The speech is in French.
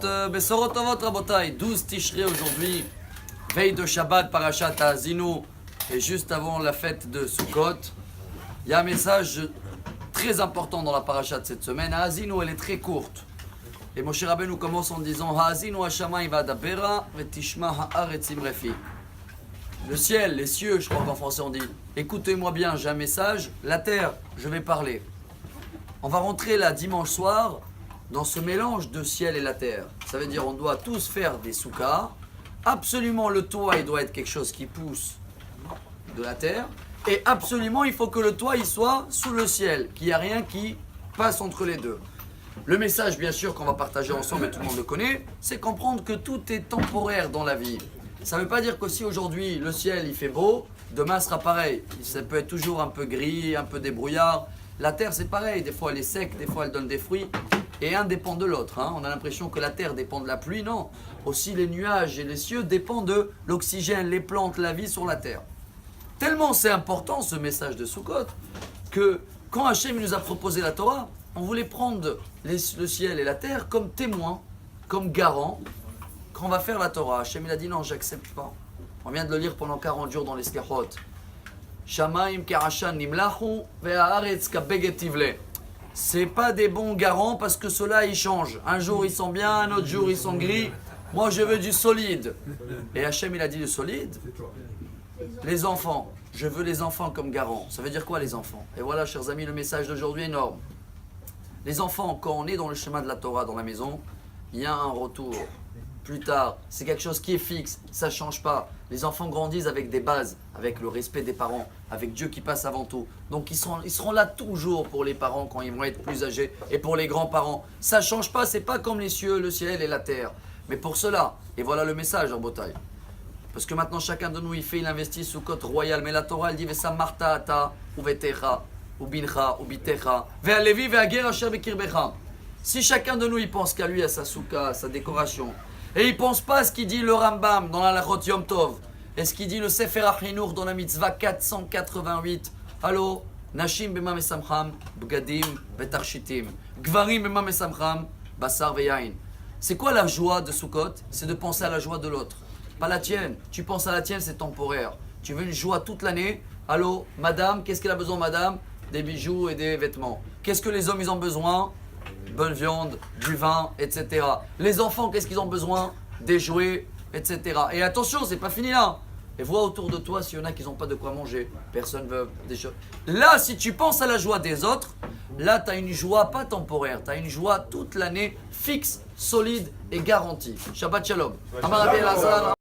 Besorot Tovot Rabotai, 12 Tishrei aujourd'hui, veille de Shabbat, Parashat Haazinu, et juste avant la fête de Sukkot. Il y a un message très important dans la Parashat cette semaine. Haazinu, elle est très courte. Et Moshe Rabbeinu commence en disant Haazinu Hashamayim v'adabera v'tishma haaretz imrefi. Le ciel, les cieux, je crois qu'en français on dit. Écoutez-moi bien, j'ai un message. La terre, je vais parler. On va rentrer là dimanche soir dans ce mélange de ciel et la terre. Ça veut dire on doit tous faire des soukas. Absolument le toit il doit être quelque chose qui pousse de la terre. Et absolument il faut que le toit il soit sous le ciel. Qu'il n'y a rien qui passe entre les deux. Le message bien sûr qu'on va partager ensemble et tout le monde le connaît. C'est comprendre que tout est temporaire dans la vie. Ça ne veut pas dire que si aujourd'hui le ciel il fait beau, demain sera pareil. Ça peut être toujours un peu gris, un peu débrouillard. La terre c'est pareil, des fois elle est sec, des fois elle donne des fruits. Et un dépend de l'autre. On a l'impression que la terre dépend de la pluie. Non, aussi les nuages et les cieux dépendent de l'oxygène, les plantes, la vie sur la terre. Tellement c'est important ce message de Sukkot que quand Hachem nous a proposé la Torah, on voulait prendre le ciel et la terre comme témoins, comme garants. Quand on va faire la Torah, Hachem il a dit non, j'accepte pas. On vient de le lire pendant 40 jours dans les Slechot. Shamaim ke'ashan nimlachu ve'haaretz kabeget tivle. C'est pas des bons garants parce que ceux-là ils changent. Un jour ils sont bien, un autre jour ils sont gris. Moi je veux du solide. Et Hachem il a dit le solide. Les enfants, je veux les enfants comme garants. Ça veut dire quoi les enfants? Et voilà chers amis, le message d'aujourd'hui est énorme. Les enfants, quand on est dans le chemin de la Torah dans la maison, il y a un retour. Plus tard, c'est quelque chose qui est fixe, ça ne change pas. Les enfants grandissent avec des bases, avec le respect des parents, avec Dieu qui passe avant tout. Donc ils seront là toujours pour les parents quand ils vont être plus âgés et pour les grands-parents. Ça ne change pas, c'est pas comme les cieux, le ciel et la terre. Mais pour cela, et voilà le message en bataille. Parce que maintenant chacun de nous il investit sous côte royale, mais la Torah elle dit Vesa marta ata uvetecha ubincha ubitecha ve'alevi ve'ager asher bekirbecha. Si chacun de nous il pense qu'à lui, à sa souka, à sa décoration, et il ne pense pas à ce qu'il dit le Rambam dans la Lachot Yom Tov, et ce qu'il dit le Sefer HaChinuch dans la Mitzvah 488. Allô, Nashim bema mesamcham, bgadim vetarshitim, Gvarim bema mesamcham, basar veyain. C'est quoi la joie de Sukkot? C'est de penser à la joie de l'autre, pas la tienne. Tu penses à la tienne, c'est temporaire. Tu veux une joie toute l'année. Allô, madame, qu'est-ce qu'elle a besoin, madame? Des bijoux et des vêtements. Qu'est-ce que les hommes ils ont besoin? Bonne viande, du vin, etc. Les enfants, qu'est-ce qu'ils ont besoin? Des jouets, etc. Et attention, c'est pas fini là. Et vois autour de toi s'il y en a qui n'ont pas de quoi manger. Personne ne veut des choses. Là, si tu penses à la joie des autres, là, tu as une joie pas temporaire. Tu as une joie toute l'année, fixe, solide et garantie. Shabbat Shalom.